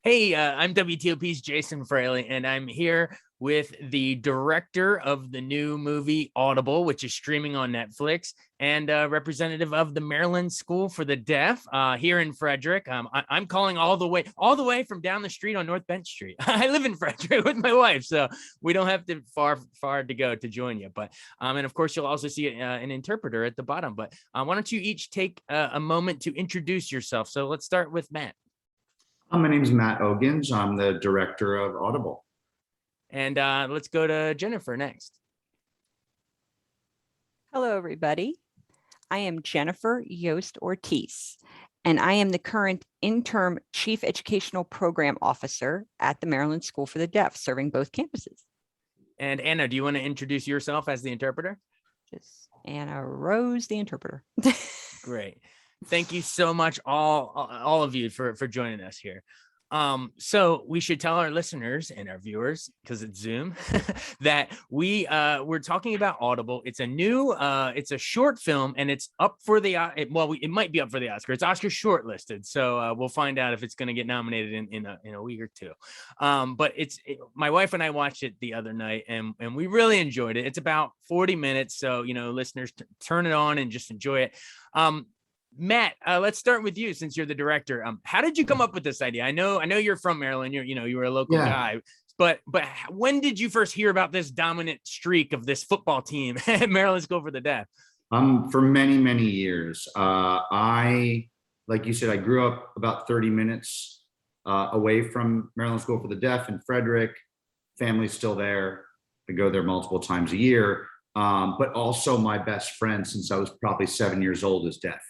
Hey, I'm WTOP's Jason Fraley, and I'm here with the director of the new movie Audible, which is streaming on Netflix, and representative of the Maryland School for the Deaf here in Frederick. I'm calling all the way from down the street on North Bench Street. I live in Frederick with my wife, so we don't have to far to go to join you. But and of course, you'll also see an interpreter at the bottom. But why don't you each take a moment to introduce yourself? So let's start with Matt. My name is Matt Ogens. I'm the director of Audible. And let's go to Jennifer next. Hello, everybody. I am Jennifer Yost Ortiz, and I am the current interim Chief Educational Program Officer at the Maryland School for the Deaf, serving both campuses. And Anna, do you want to introduce yourself as the interpreter? Just Anna Rose, the interpreter. Great. Thank you so much, all of you, for joining us here. So we should tell our listeners and our viewers, because it's Zoom, that we're talking about Audible. It's a new, it's a short film, and it's up for the it might be up for the Oscar. It's Oscar-shortlisted, so we'll find out if it's going to get nominated in a week or two. But my wife and I watched it the other night, and we really enjoyed it. It's about 40 minutes, so listeners, turn it on and just enjoy it. Matt, let's start with you since you're the director. How did you come up with this idea? I know you're from Maryland. You were a local guy, but when did you first hear about this dominant streak of this football team at Maryland School for the Deaf? For many years. Like you said, I grew up about 30 minutes away from Maryland School for the Deaf in Frederick. Family's still there. I go there multiple times a year. But also my best friend since I was probably 7 years old is deaf.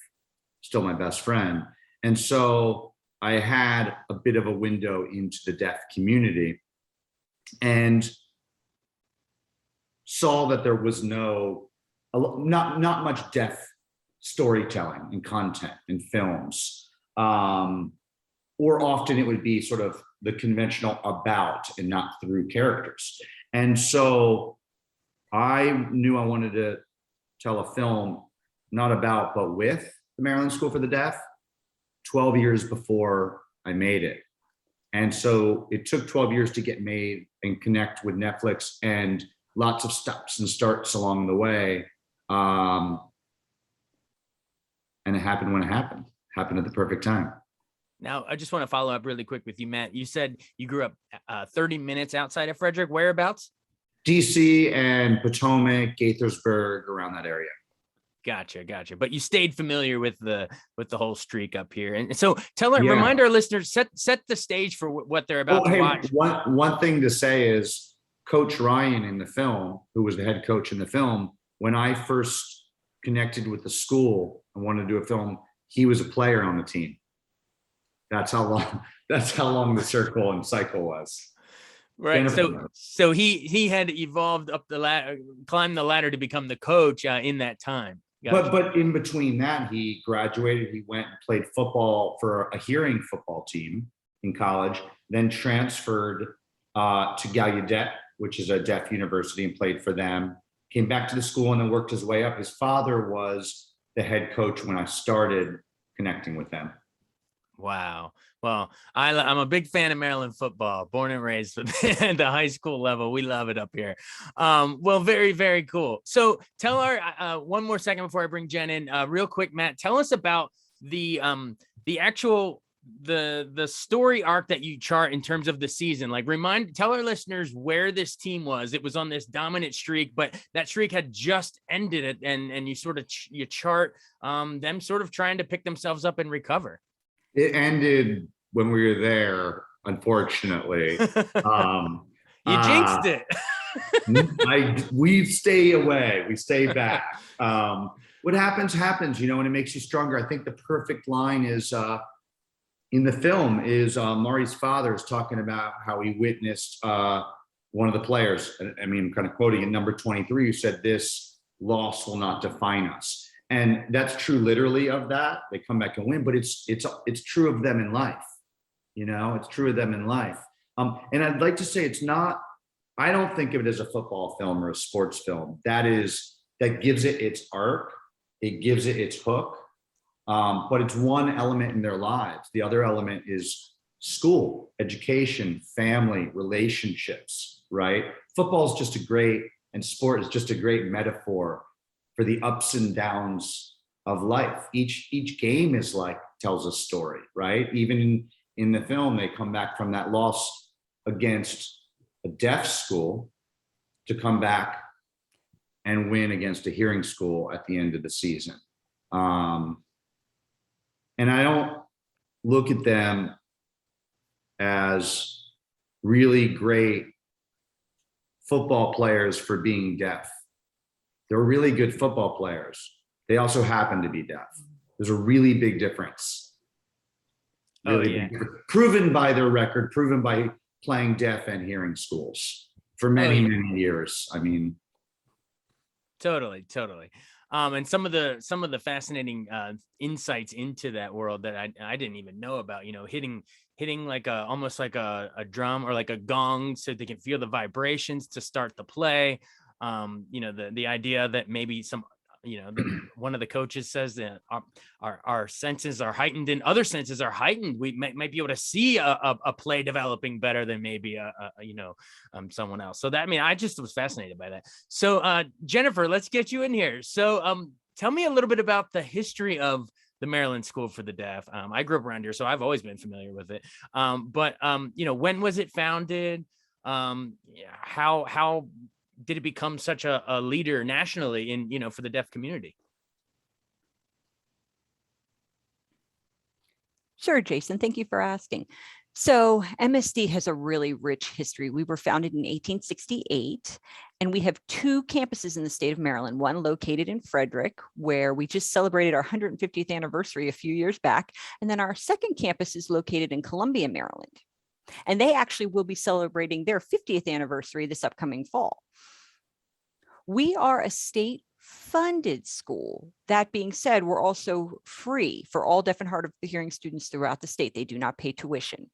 Still my best friend. And so I had a bit of a window into the deaf community and saw that there was not much deaf storytelling and content in films. Or often it would be sort of the conventional about and not through characters. And so I knew I wanted to tell a film not about, but with the Maryland School for the Deaf 12 years before I made it. And so it took 12 years to get made and connect with Netflix and lots of stops and starts along the way. And it happened when it happened at the perfect time. Now, I just want to follow up really quick with you, Matt. You said you grew up 30 minutes outside of Frederick. Whereabouts? DC and Potomac, Gaithersburg, around that area. Gotcha. But you stayed familiar with the whole streak up here, and so remind our listeners, set the stage for what they're about to watch. One thing to say is Coach Ryan in the film, who was the head coach in the film, when I first connected with the school and wanted to do a film, he was a player on the team. That's how long the circle and cycle was. Right. So he had evolved up the ladder, climbed the ladder to become the coach in that time. Gotcha. But in between that, he graduated. He went and played football for a hearing football team in college, then transferred to Gallaudet, which is a deaf university, and played for them. Came back to the school and then worked his way up. His father was the head coach when I started connecting with them. Wow. Well, I'm a big fan of Maryland football, born and raised at the high school level. We love it up here. Well, very, very cool. So tell our one more second before I bring Jen in real quick, Matt, tell us about the actual the story arc that you chart in terms of the season. Like tell our listeners where this team was. It was on this dominant streak, but that streak had just ended and you sort of you chart them sort of trying to pick themselves up and recover. It ended when we were there, unfortunately. You jinxed it. We stay away. We stay back. What happens, and it makes you stronger. I think the perfect line is in the film is Mari's father is talking about how he witnessed one of the players. I mean, I'm kind of quoting it, number 23, who said, "This loss will not define us." And that's true literally of that. They come back and win, but it's true of them in life. It's true of them in life. And I'd like to say I don't think of it as a football film or a sports film. That gives it its arc. It gives it its hook. But it's one element in their lives. The other element is school, education, family, relationships, right? Football is just a great, and sport is just a great metaphor for the ups and downs of life. Each game is like, tells a story, right? Even in the film, they come back from that loss against a deaf school to come back and win against a hearing school at the end of the season. And I don't look at them as really great football players for being deaf. They're really good football players. They also happen to be deaf. There's a really big difference. Really big difference. Proven by their record, proven by playing deaf and hearing schools for many, many years. I mean, totally. And some of the fascinating insights into that world that I didn't even know about, hitting like almost like a drum or like a gong so they can feel the vibrations to start the play. The idea that maybe one of the coaches says that our senses are heightened and other senses are heightened. We might be able to see a play developing better than maybe someone else. So that, I just was fascinated by that. So Jennifer, let's get you in here. So tell me a little bit about the history of the Maryland School for the Deaf. I grew up around here, so I've always been familiar with it. But when was it founded? How did it become such a leader nationally in, for the deaf community? Sure, Jason. Thank you for asking. So MSD has a really rich history. We were founded in 1868, and we have 2 campuses in the state of Maryland, one located in Frederick, where we just celebrated our 150th anniversary a few years back. And then our second campus is located in Columbia, Maryland. And they actually will be celebrating their 50th anniversary this upcoming fall. We are a state-funded school. That being said, we're also free for all deaf and hard of hearing students throughout the state. They do not pay tuition.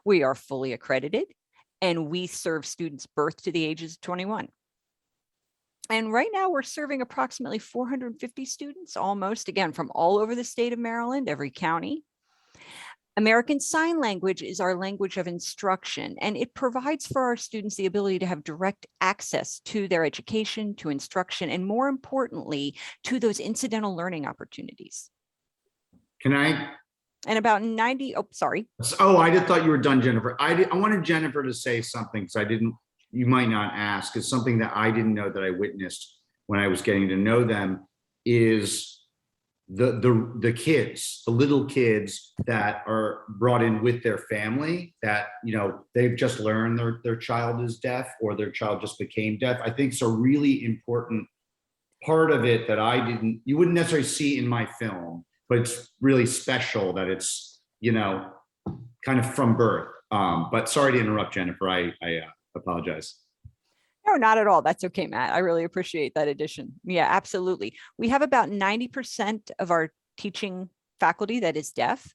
We are fully accredited, and we serve students birth to the ages of 21. And right now we're serving approximately 450 students, almost, again, from all over the state of Maryland, every county. American Sign Language is our language of instruction, and it provides for our students the ability to have direct access to their education, to instruction, and more importantly, to those incidental learning opportunities. Can I? And about 90, sorry. Oh, I just thought you were done, Jennifer. I wanted Jennifer to say something because you might not ask. It's something that I didn't know that I witnessed when I was getting to know them is the kids, the little kids that are brought in with their family that, they've just learned their child is deaf or their child just became deaf. I think it's a really important part of it that you wouldn't necessarily see in my film, but it's really special that it's, kind of from birth. But sorry to interrupt, Jennifer. I apologize. No, not at all. That's okay, Matt. I really appreciate that addition. Yeah, absolutely. We have about 90% of our teaching faculty that is deaf,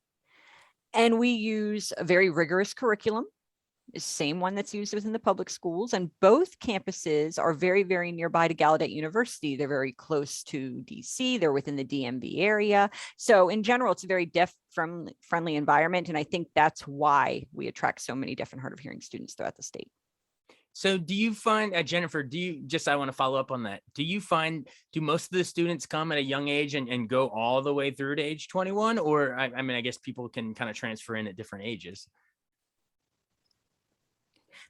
and we use a very rigorous curriculum, the same one that's used within the public schools. And both campuses are very, very nearby to Gallaudet University. They're very close to DC. They're within the DMV area. So in general, it's a very deaf-friendly environment. And I think that's why we attract so many deaf and hard of hearing students throughout the state. So do you find, Jennifer, I want to follow up on that. Do most of the students come at a young age and go all the way through to age 21? Or, I guess people can kind of transfer in at different ages.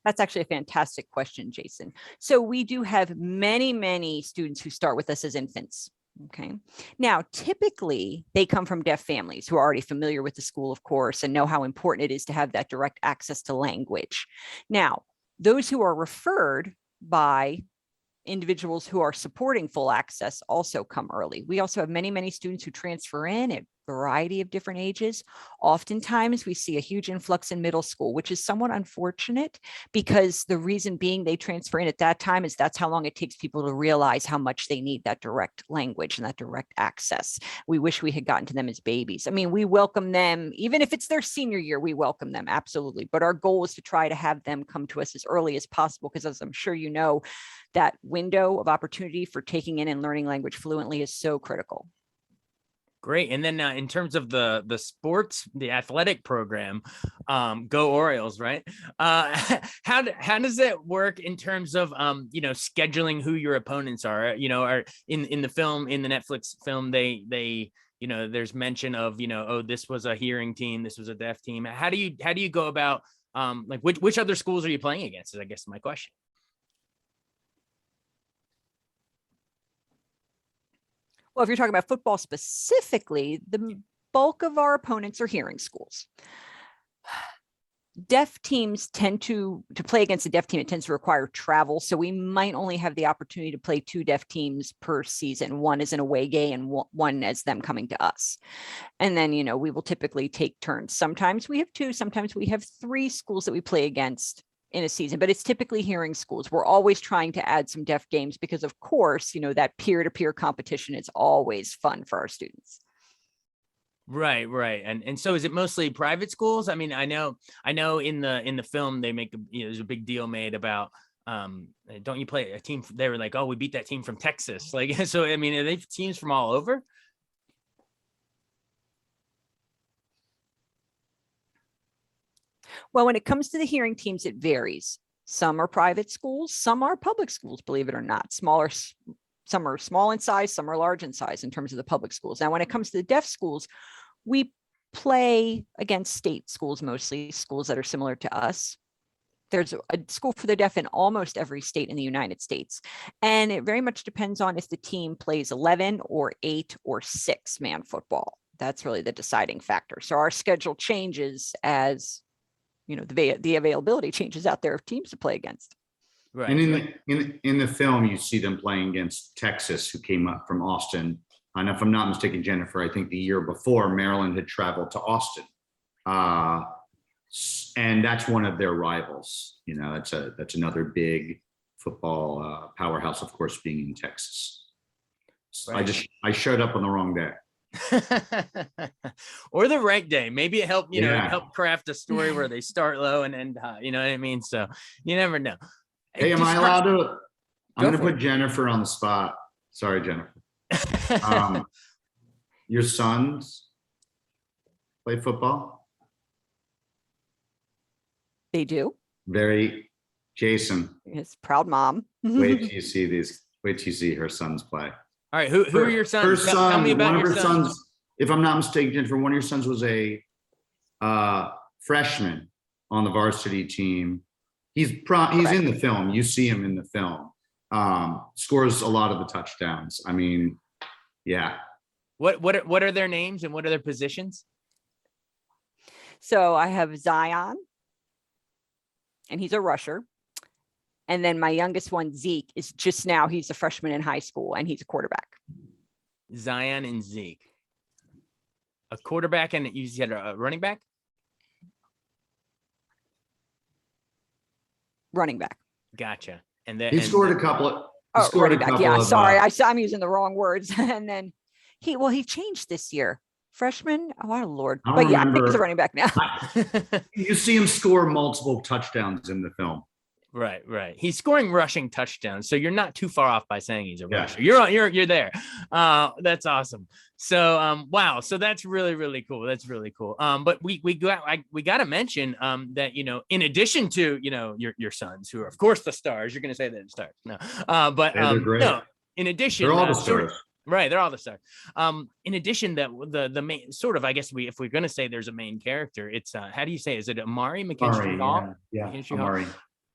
That's actually a fantastic question, Jason. So we do have many, many students who start with us as infants. Okay. Now, typically they come from deaf families who are already familiar with the school, of course, and know how important it is to have that direct access to language. Now, those who are referred by individuals who are supporting full access also come early. We also have many, many students who transfer in at a variety of different ages. Oftentimes we see a huge influx in middle school, which is somewhat unfortunate because the reason being they transfer in at that time is that's how long it takes people to realize how much they need that direct language and that direct access. We wish we had gotten to them as babies. We welcome them, even if it's their senior year, we welcome them, absolutely. But our goal is to try to have them come to us as early as possible because, as I'm sure you know, that window of opportunity for taking in and learning language fluently is so critical. Great. And then in terms of the sports, the athletic program, go Orioles, right? How does it work in terms of scheduling who your opponents are? Are in the film, in the Netflix film, they there's mention of oh, this was a hearing team, this was a deaf team. How do you go about like which other schools are you playing against? Is I guess my question. Well, if you're talking about football specifically, the bulk of our opponents are hearing schools. Deaf teams tend to play against a deaf team. It tends to require travel. So we might only have the opportunity to play 2 deaf teams per season. One is an away game and one as them coming to us. And then, we will typically take turns. Sometimes we have 2, sometimes we have 3 schools that we play against in a season, but it's typically hearing schools. We're always trying to add some deaf games because, of course, that peer-to-peer competition is always fun for our students. Right. And so is it mostly private schools? I mean, I know in the film they make there's a big deal made about don't you play a team? They were like, oh, we beat that team from Texas. Like, so I mean, are they teams from all over? Well, when it comes to the hearing teams, it varies. Some are private schools, some are public schools, believe it or not. Some are small in size, some are large in size in terms of the public schools. Now, when it comes to the deaf schools, we play against state schools, mostly schools that are similar to us. There's a school for the deaf in almost every state in the United States. And it very much depends on if the team plays 11 or 8 or 6-man football. That's really the deciding factor. So our schedule changes as the availability changes out there of teams to play against. Right. And in the film, you see them playing against Texas, who came up from Austin. And if I'm not mistaken, Jennifer, I think the year before, Maryland had traveled to Austin, and that's one of their rivals. That's another big football powerhouse, of course, being in Texas. Right. I showed up on the wrong day. Or the right day. Maybe it helped, help craft a story where they start low and end high. You know what I mean? So you never know. Hey, am I allowed to? I'm going to put Jennifer on the spot. Sorry, Jennifer. Your sons play football? They do. Jason. His proud mom. Wait till you see her sons play. All right, who are your sons? Her son, tell me about your sons. If I'm not mistaken, Jennifer, one of your sons was a freshman on the varsity team. He's in the film. You see him in the film. Scores a lot of the touchdowns. I mean, yeah. What are their names and what are their positions? So I have Zion, and he's a rusher. And then my youngest one, Zeke, is he's a freshman in high school and he's a quarterback. Zion and Zeke. A quarterback, and you said a running back? Running back. Gotcha. And then he scored a couple of. Running back. Yeah, sorry, I'm using the wrong words. And then he changed this year. Freshman. Oh, our Lord. But yeah, I think he's a running back now. You see him score multiple touchdowns in the film. Right. He's scoring rushing touchdowns, so you're not too far off by saying he's a rusher. You're there. That's awesome. So wow. So that's really, really cool. That's really cool. But we got to mention that in addition to your sons, who are of course the stars. You're going to say they're the stars. No, but no. In addition, they're all the stars. Right, they're all the stars. In addition, that the main sort of, I guess if we're going to say there's a main character, it's how do you say? Is it Amari McKinstry Hall? Yeah, Amari.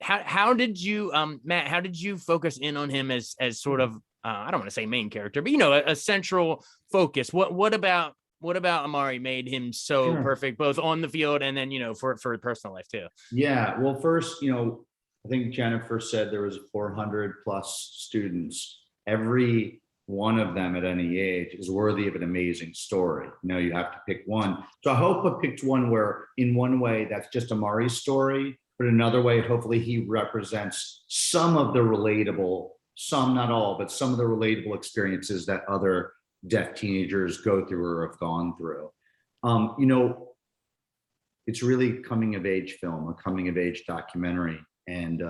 How did you, Matt? How did you focus in on him as sort of I don't want to say main character, but a central focus? What about Amari made him so perfect, both on the field and then for personal life too? Yeah, well, first I think Jennifer said there was 400 plus students. Every one of them at any age is worthy of an amazing story. You have to pick one. So I hope I picked one where, in one way, that's just Amari's story. But another way, hopefully he represents some of the relatable, some, not all, but some of the relatable experiences that other deaf teenagers go through or have gone through. It's really a coming of age film, a coming of age documentary. And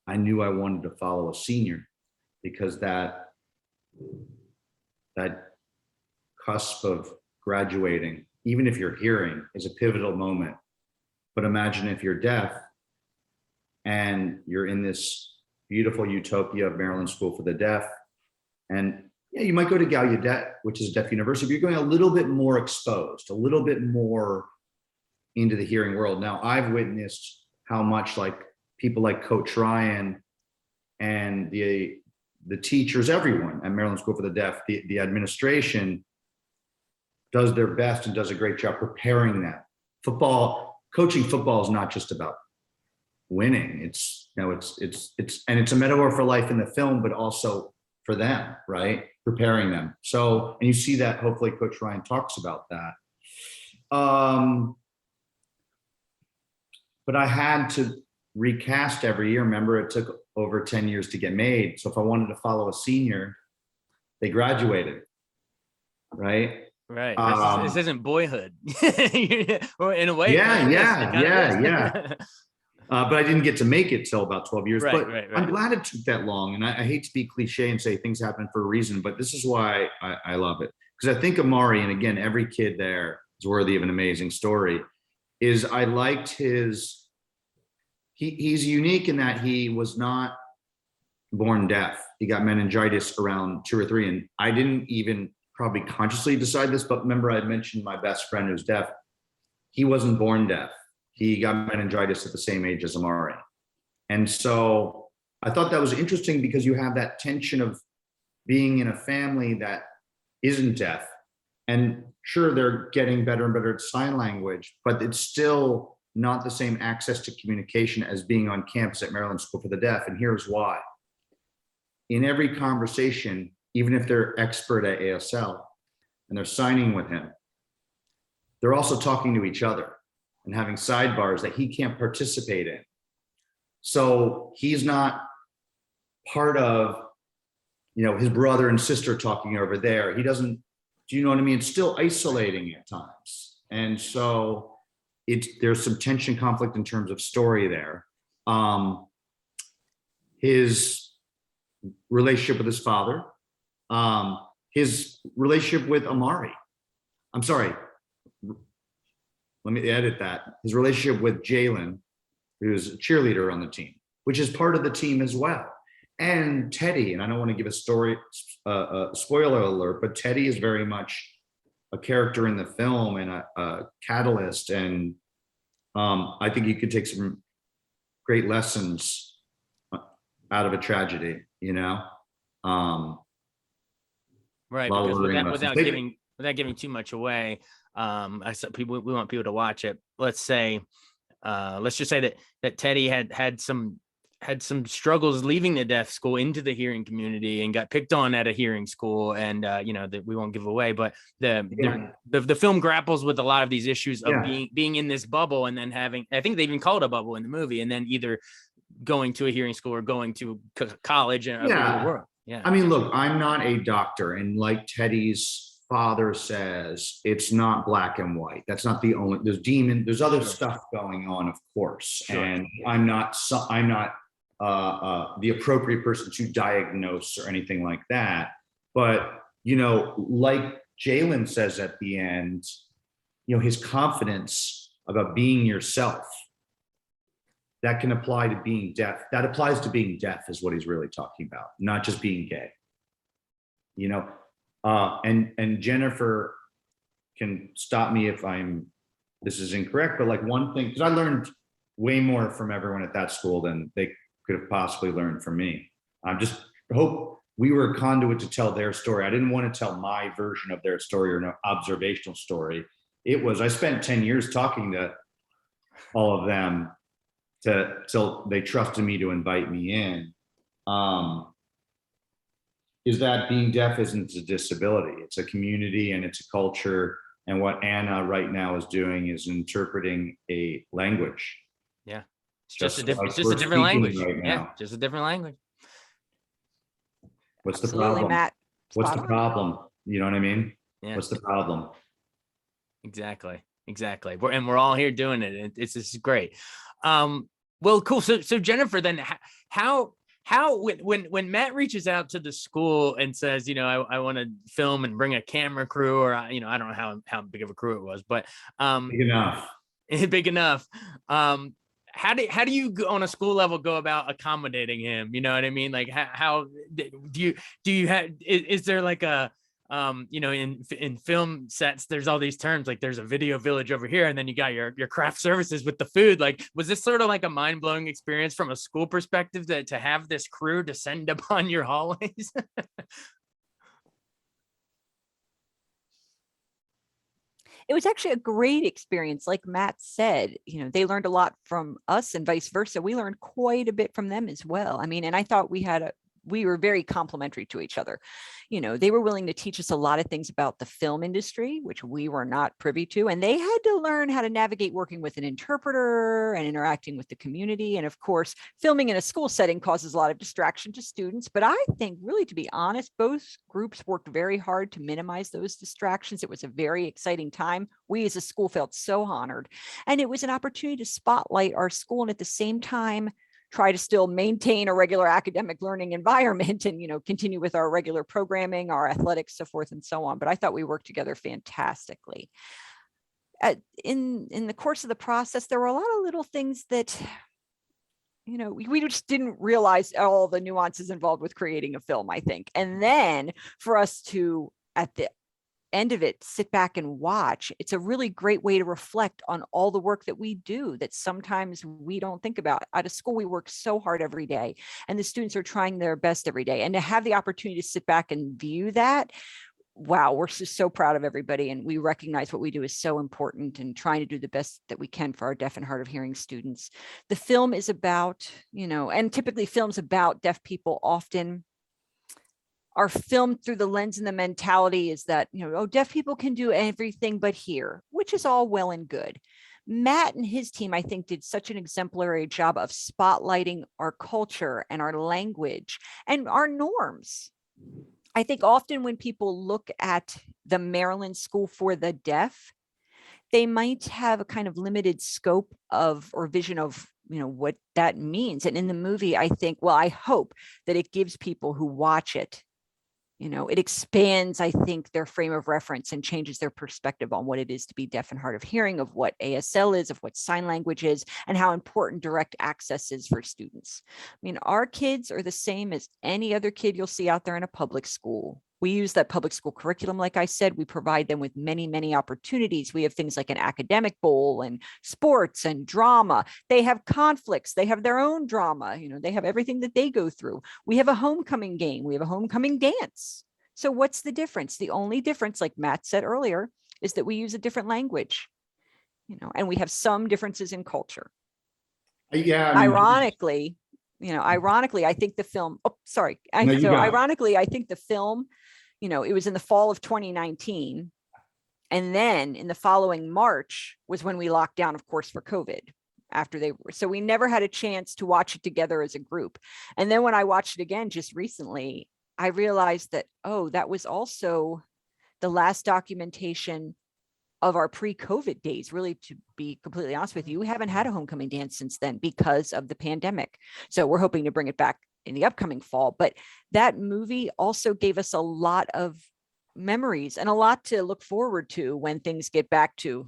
I knew I wanted to follow a senior because that cusp of graduating, even if you're hearing, is a pivotal moment. But imagine if you're deaf and you're in this beautiful utopia of Maryland School for the Deaf. And yeah, you might go to Gallaudet, which is a deaf university, but you're going a little bit more exposed, a little bit more into the hearing world. Now, I've witnessed how much like people like Coach Ryan and the teachers, everyone at Maryland School for the Deaf, the administration does their best and does a great job preparing them. Coaching football is not just about winning. It's a metaphor for life in the film, but also for them, right? Preparing them. So, and you see that, hopefully Coach Ryan talks about that. But I had to recast every year. Remember, it took over 10 years to get made. So if I wanted to follow a senior, they graduated, right? Right. This isn't Boyhood. Or in a way. Yeah. But I didn't get to make it till about 12 years. Right. I'm glad it took that long. And I hate to be cliche and say things happen for a reason, but this is why I love it. Because I think Amari, and again, every kid there is worthy of an amazing story, is I liked he's unique in that he was not born deaf. He got meningitis around 2 or 3. And I didn't even probably consciously decide this, but remember I mentioned my best friend who's deaf. He wasn't born deaf. He got meningitis at the same age as Amari. And so I thought that was interesting because you have that tension of being in a family that isn't deaf. And sure, they're getting better and better at sign language, but it's still not the same access to communication as being on campus at Maryland School for the Deaf. And here's why. In every conversation, even if they're expert at ASL and they're signing with him, they're also talking to each other and having sidebars that he can't participate in. So he's not part of, his brother and sister talking over there. He doesn't, do you know what I mean? It's still isolating at times. And so there's some tension, conflict in terms of story there. His relationship with his father, his relationship with Amari. I'm sorry. Let me edit that. His relationship with Jalen, who's a cheerleader on the team, which is part of the team as well. And Teddy, and I don't want to give a spoiler alert, but Teddy is very much a character in the film and a catalyst. And I think you could take some great lessons out of a tragedy, Right, because without giving too much away, I said we want people to watch it. Let's just say that Teddy had some struggles leaving the deaf school into the hearing community and got picked on at a hearing school, and that we won't give away, but the film grapples with a lot of these issues of being in this bubble and then having, I think they even call it a bubble in the movie, and then either going to a hearing school or going to college and the world. Yeah. I mean, look, I'm not a doctor, and like Teddy's father says, it's not black and white. That's not the only, there's other stuff going on, of course. Sure. And I'm not the appropriate person to diagnose or anything like that. But, like Jalen says at the end, his confidence about being yourself, that can apply to being deaf. That applies to being deaf is what he's really talking about, not just being gay. And Jennifer can stop me if this is incorrect, but like one thing, because I learned way more from everyone at that school than they could have possibly learned from me. I just hope we were a conduit to tell their story. I didn't want to tell my version of their story or an observational story. I spent 10 years talking to all of them till they trusted me to invite me in. Is that being deaf isn't a disability. It's a community and it's a culture. And what Anna right now is doing is interpreting a language. Yeah. It's just a different language. Just a different language. What's the problem? Matt. What's the problem? You know what I mean? Yeah. What's the problem? Exactly. We're all here doing it. It's great. Well, cool. So Jennifer, then how How when Matt reaches out to the school and says, I want to film and bring a camera crew, or I don't know how big of a crew it was, but Big enough. big enough. How do you on a school level go about accommodating him? You know what I mean? Like how do you have, is there like a in film sets, there's all these terms, like there's a video village over here, and then you got your craft services with the food. Like, was this sort of like a mind-blowing experience from a school perspective to have this crew descend upon your hallways? It was actually a great experience. Like Matt said, they learned a lot from us and vice versa. We learned quite a bit from them as well. I mean, and I thought we were very complimentary to each other. They were willing to teach us a lot of things about the film industry, which we were not privy to. And they had to learn how to navigate working with an interpreter and interacting with the community. And of course, filming in a school setting causes a lot of distraction to students. But I think, really, to be honest, both groups worked very hard to minimize those distractions. It was a very exciting time. We as a school felt so honored. And it was an opportunity to spotlight our school and at the same time try to still maintain a regular academic learning environment and, continue with our regular programming, our athletics, so forth and so on. But I thought we worked together fantastically. In the course of the process, there were a lot of little things that, we just didn't realize all the nuances involved with creating a film, I think. And then for us to, at the end of it, sit back and watch, it's a really great way to reflect on all the work that we do that sometimes we don't think about. Out of school, we work so hard every day, and the students are trying their best every day. And to have the opportunity to sit back and view that, wow, we're just so proud of everybody. And we recognize what we do is so important and trying to do the best that we can for our deaf and hard of hearing students. The film is about, and typically films about deaf people often are filmed through the lens and the mentality is that, deaf people can do everything but hear, which is all well and good. Matt and his team, I think, did such an exemplary job of spotlighting our culture and our language and our norms. I think often when people look at the Maryland School for the Deaf, they might have a kind of limited scope of or vision of what that means. And in the movie, I think, well, I hope that it gives people who watch it, it expands, I think, their frame of reference and changes their perspective on what it is to be deaf and hard of hearing, of what ASL is, of what sign language is, and how important direct access is for students. I mean, our kids are the same as any other kid you'll see out there in a public school. We use that public school curriculum. Like I said, we provide them with many, many opportunities. We have things like an academic bowl and sports and drama. They have conflicts. They have their own drama. They have everything that they go through. We have a homecoming game. We have a homecoming dance. So what's the difference? The only difference, like Matt said earlier, is that we use a different language, and we have some differences in culture. Yeah. Ironically, I think the film, ironically, I think the film, it was in the fall of 2019. And then in the following March was when we locked down, of course, for COVID so we never had a chance to watch it together as a group. And then when I watched it again just recently, I realized that, that was also the last documentation of our pre-COVID days. Really, to be completely honest with you, we haven't had a homecoming dance since then because of the pandemic. So we're hoping to bring it back in the upcoming fall. But that movie also gave us a lot of memories and a lot to look forward to when things get back to,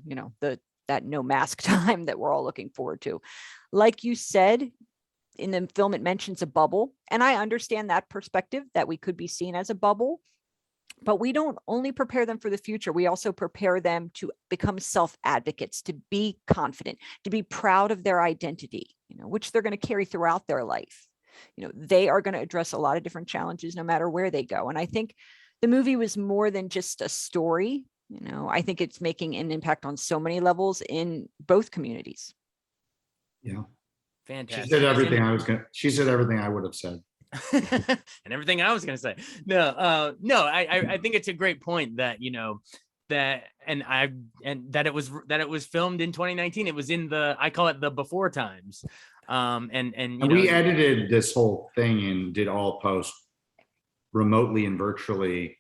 that no mask time that we're all looking forward to. Like you said, in the film, it mentions a bubble. And I understand that perspective, that we could be seen as a bubble. But we don't only prepare them for the future, we also prepare them to become self-advocates, to be confident, to be proud of their identity, which they're going to carry throughout their life. They are going to address a lot of different challenges no matter where they go. And I think the movie was more than just a story. I think it's making an impact on so many levels in both communities. Yeah. Fantastic. She said everything I would have said. And everything I was going to say. No, I think it's a great point that, that it was filmed in 2019. It was in I call it the before times. And we edited this whole thing and did all post remotely and virtually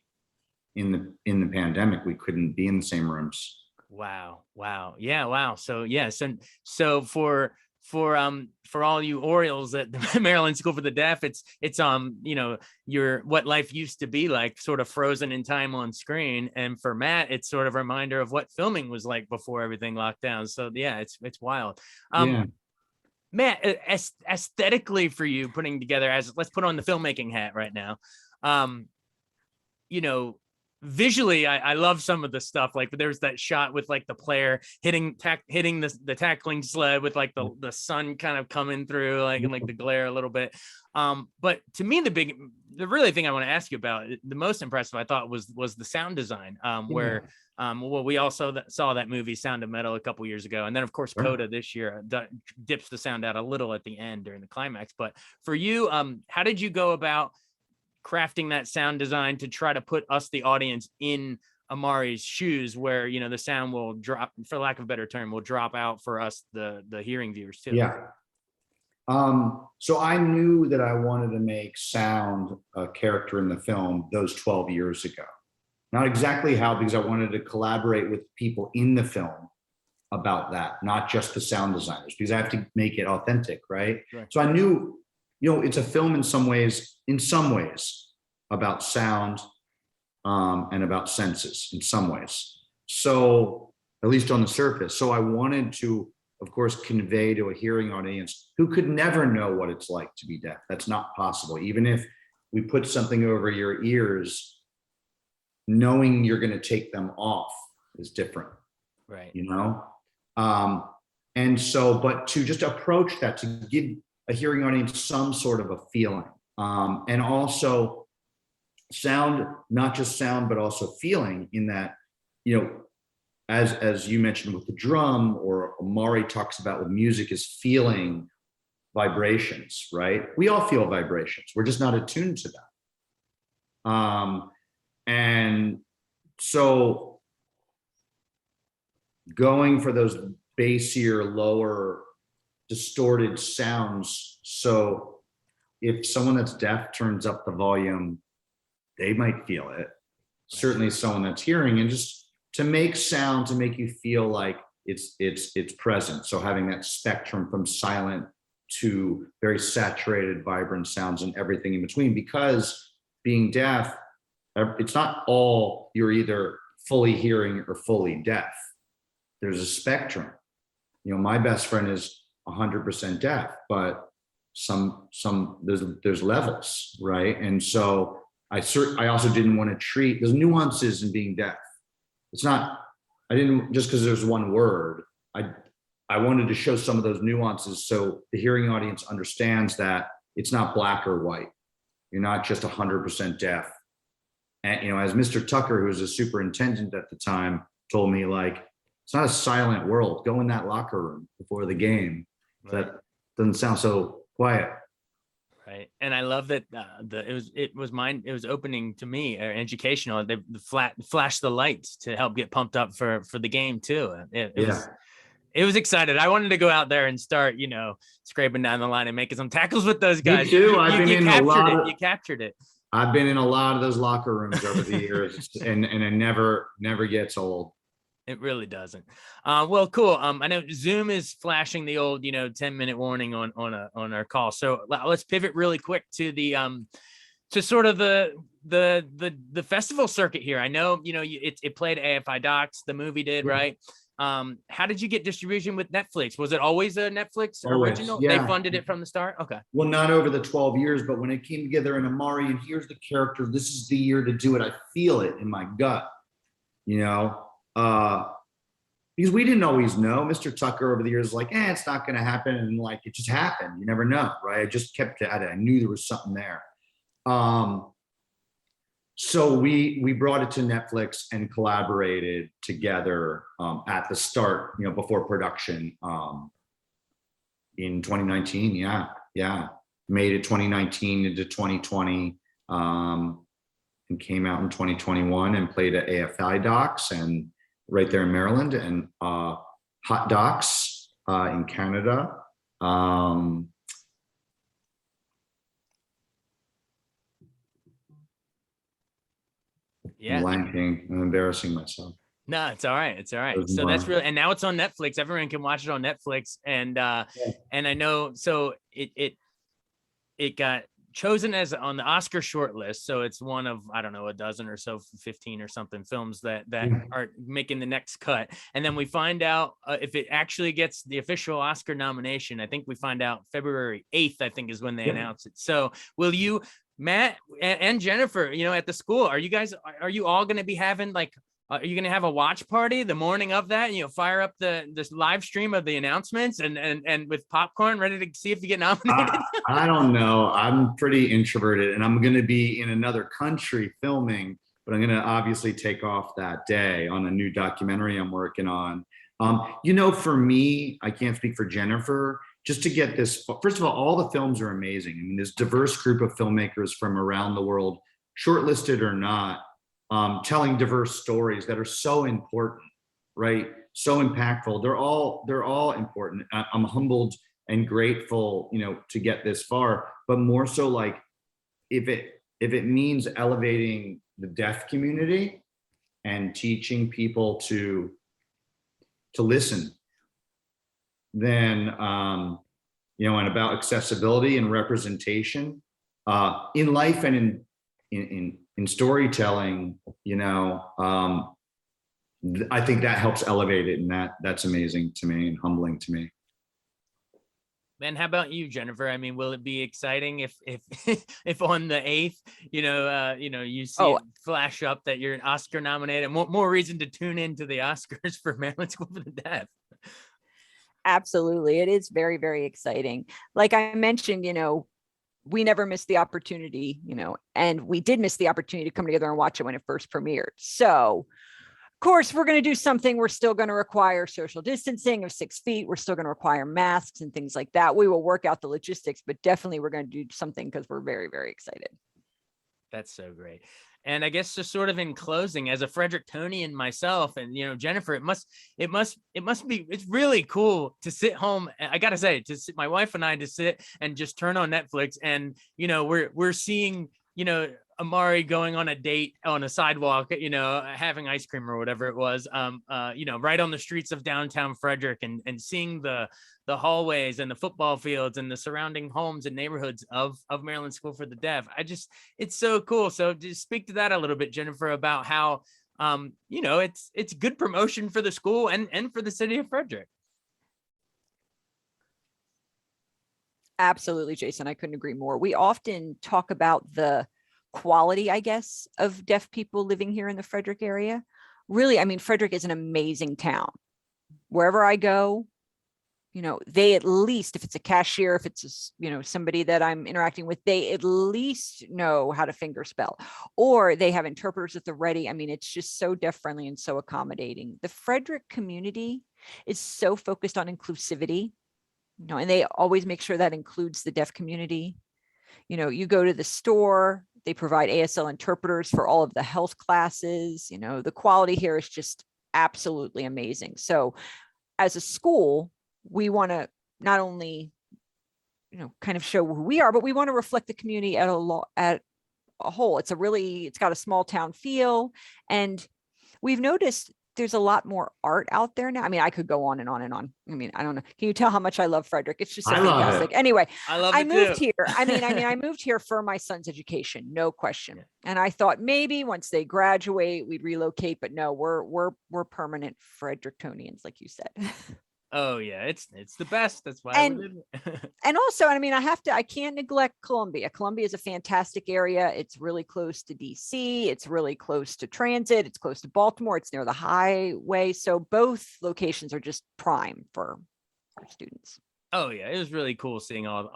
in the pandemic. We couldn't be in the same rooms. Wow. Yeah. Wow. So yes. And so for all you Orioles at the Maryland School for the Deaf, it's you know, your what life used to be like, sort of frozen in time on screen. And for Matt, it's sort of a reminder of what filming was like before everything locked down. So yeah, it's wild. Yeah. Matt, aesthetically for you, putting together, as let's put on the filmmaking hat right now. You know, visually, I love some of the stuff. Like there's that shot with like the player hitting the tackling sled with like the sun kind of coming through, like, and like the glare a little bit. But to me, the really thing I want to ask you about, the most impressive I thought was the sound design, where well, we also saw that movie Sound of Metal a couple years ago, and then of course Coda this year dips the sound out a little at the end during the climax. But for you, how did you go about crafting that sound design to try to put us, the audience, in Amari's shoes, where, you know, the sound will drop, for lack of a better term, will drop out for us, the hearing viewers too? Yeah. So I knew that I wanted to make sound a character in the film those 12 years ago. Not exactly how, because I wanted to collaborate with people in the film about that, not just the sound designers, because I have to make it authentic, right? So I knew, you know, it's a film in some ways about sound and about senses in some ways. So at least on the surface. So I wanted to, of course, convey to a hearing audience who could never know what it's like to be deaf. That's not possible. Even if we put something over your ears, knowing you're going to take them off is different, right? You know? And so, but to just approach that, to give a hearing audience some sort of a feeling, and also sound, not just sound, but also feeling, in that, you know, as you mentioned with the drum, or Amari talks about with music, is feeling vibrations, right? We all feel vibrations. We're just not attuned to them. And so going for those bassier, lower, distorted sounds. So if someone that's deaf turns up the volume, they might feel it. Certainly someone that's hearing, and just to make sound, to make you feel like it's present. So having that spectrum from silent to very saturated, vibrant sounds and everything in between, because being deaf, it's not all, you're either fully hearing or fully deaf. There's a spectrum. You know, my best friend is 100% deaf, but there's levels, right? And so I also didn't want to treat, there's nuances in being deaf. It's not, I didn't, just because there's one word, I wanted to show some of those nuances so the hearing audience understands that it's not black or white. You're not just 100% deaf. And, you know, as Mr. Tucker, who was a superintendent at the time, told me, like, it's not a silent world. Go in that locker room before the game. Right. That doesn't sound so quiet. Right. And I love that it was opening to me, or educational. They flash the lights to help get pumped up for the game too. It was excited. I wanted to go out there and start, you know, scraping down the line and making some tackles with those guys. Me too. You captured it. I've been in a lot of those locker rooms over the years, and it never gets old. It really doesn't. Well, cool. I know Zoom is flashing the old, 10-minute warning on our call. So let's pivot really quick to the to sort of the festival circuit here. I know, it played AFI Docs, the movie did, right? How did you get distribution with Netflix? Was it always a Netflix original? Yeah. They funded it from the start? Okay. Well, not over the 12 years, but when it came together in Amari, and here's the character, this is the year to do it. I feel it in my gut, because we didn't always know. Mr. Tucker over the years was like, it's not going to happen. And like, it just happened. You never know, right? I just kept at it. I knew there was something there. So we brought it to Netflix and collaborated together at the start, before production in 2019. Yeah. Made it 2019 into 2020 and came out in 2021 and played at AFI Docs and right there in Maryland, and Hot Docs in Canada. Yeah. I'm blanking. I'm embarrassing myself. No, it's all right. It's all right. There's So that's more. really, and now it's on Netflix. Everyone can watch it on Netflix. And I know, so it got chosen as on the Oscar shortlist. So it's one of, I don't know, a dozen or so, 15 or something films that Yeah. are making the next cut. And then we find out if it actually gets the official Oscar nomination. I think we find out February 8th, I think is when they Yep. announce it. So will you, Matt and Jennifer, at the school, are you all going to be having like, are you going to have a watch party the morning of that? Fire up this live stream of the announcements and with popcorn, ready to see if you get nominated. I don't know. I'm pretty introverted, and I'm going to be in another country filming, but I'm going to obviously take off that day on a new documentary I'm working on. For me, I can't speak for Jennifer. Just to get this, first of all the films are amazing. I mean, this diverse group of filmmakers from around the world, shortlisted or not, telling diverse stories that are so important, right? So impactful. They're all important. I'm humbled and grateful, to get this far, but more so like if it means elevating the deaf community and teaching people to listen, then and about accessibility and representation in life and in storytelling, I think that helps elevate it, and that's amazing to me and humbling to me. And how about you, Jennifer? I mean, will it be exciting if if on the 8th, you see it flash up that you're Oscar nominated? More reason to tune into the Oscars for Maryland School for the Deaf. Absolutely. It is very, very exciting. Like I mentioned, we never missed the opportunity, and we did miss the opportunity to come together and watch it when it first premiered. So of course, we're going to do something. We're still going to require social distancing of 6 feet. We're still going to require masks and things like that. We will work out the logistics, but definitely we're going to do something because we're very, very excited. That's so great. And I guess just sort of in closing, as a Frederictonian myself, and Jennifer, it's really cool to sit home. I gotta say, my wife and I to sit and just turn on Netflix, and we're seeing Amari going on a date on a sidewalk, having ice cream or whatever it was, right on the streets of downtown Frederick, and seeing the hallways and the football fields and the surrounding homes and neighborhoods of Maryland School for the Deaf. It's so cool. So just speak to that a little bit, Jennifer, about how, it's good promotion for the school and for the city of Frederick. Absolutely, Jason. I couldn't agree more. We often talk about the quality, I guess, of deaf people living here in the Frederick area. Really, I mean, Frederick is an amazing town. Wherever I go, they at least, if it's a cashier, if it's somebody that I'm interacting with, they at least know how to finger spell, or they have interpreters at the ready. I mean, it's just so deaf friendly and so accommodating. The Frederick community is so focused on inclusivity, and they always make sure that includes the deaf community. You go to the store, they provide ASL interpreters for all of the health classes. The quality here is just absolutely amazing. So as a school, we want to not only, kind of show who we are, but we want to reflect the community at a whole. It's got a small town feel. And we've noticed there's a lot more art out there now. I mean, I could go on and on and on. I mean, I don't know. Can you tell how much I love Frederick? It's just so fantastic. Anyway, I moved here. I moved here for my son's education, no question. Yeah. And I thought maybe once they graduate, we'd relocate, but no, we're permanent Frederictonians, like you said. Oh yeah, it's the best. That's why. And also, I mean, I can't neglect Columbia. Columbia is a fantastic area. It's really close to DC. It's really close to transit. It's close to Baltimore. It's near the highway. So both locations are just prime for our students. Oh yeah, it was really cool seeing all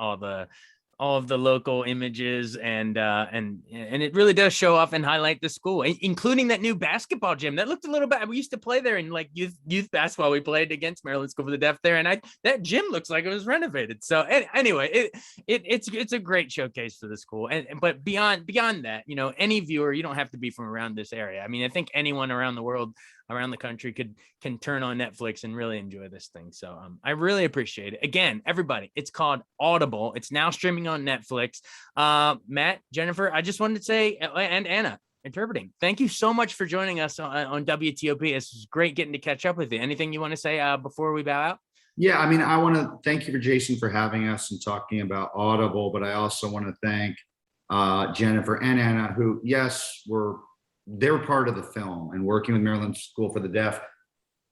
of the local images, and it really does show off and highlight the school, including that new basketball gym that looked a little bit. We used to play there in like youth basketball. We played against Maryland School for the Deaf there, and that gym looks like it was renovated. So anyway, it's a great showcase for the school. But beyond that, any viewer, you don't have to be from around this area. I mean, I think anyone around the world, around the country can turn on Netflix and really enjoy this thing. So I really appreciate it. Again, everybody, it's called Audible. It's now streaming on Netflix. Matt, Jennifer, I just wanted to say, and Anna, interpreting. Thank you so much for joining us on WTOP. This was great getting to catch up with you. Anything you want to say before we bow out? Yeah, I mean, I want to thank you for Jason for having us and talking about Audible, but I also want to thank Jennifer and Anna, who, yes, they were part of the film and working with Maryland School for the Deaf.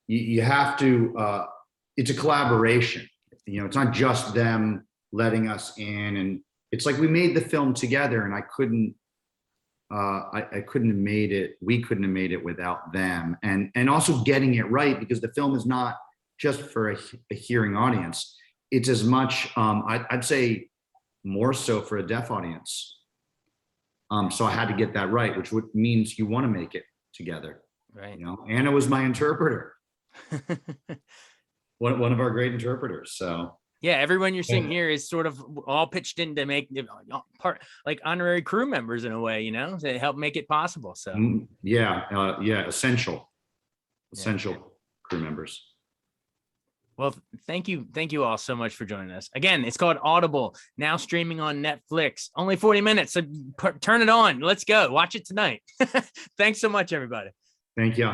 You have to, it's a collaboration. You know, it's not just them letting us in, and it's like we made the film together, and I couldn't have made it. We couldn't have made it without them, and also getting it right, because the film is not just for a hearing audience. It's as much, I'd say more so for a deaf audience. So I had to get that right, which means you want to make it together. Right. You know, Anna was my interpreter. one of our great interpreters. So yeah, everyone you're seeing here is sort of all pitched in to make part, like honorary crew members in a way, you know, to help make it possible. So essential crew members. Well, thank you all so much for joining us. Again, it's called Audible, now streaming on Netflix. Only 40 minutes, so turn it on. Let's go. Watch it tonight. Thanks so much, everybody. Thank you.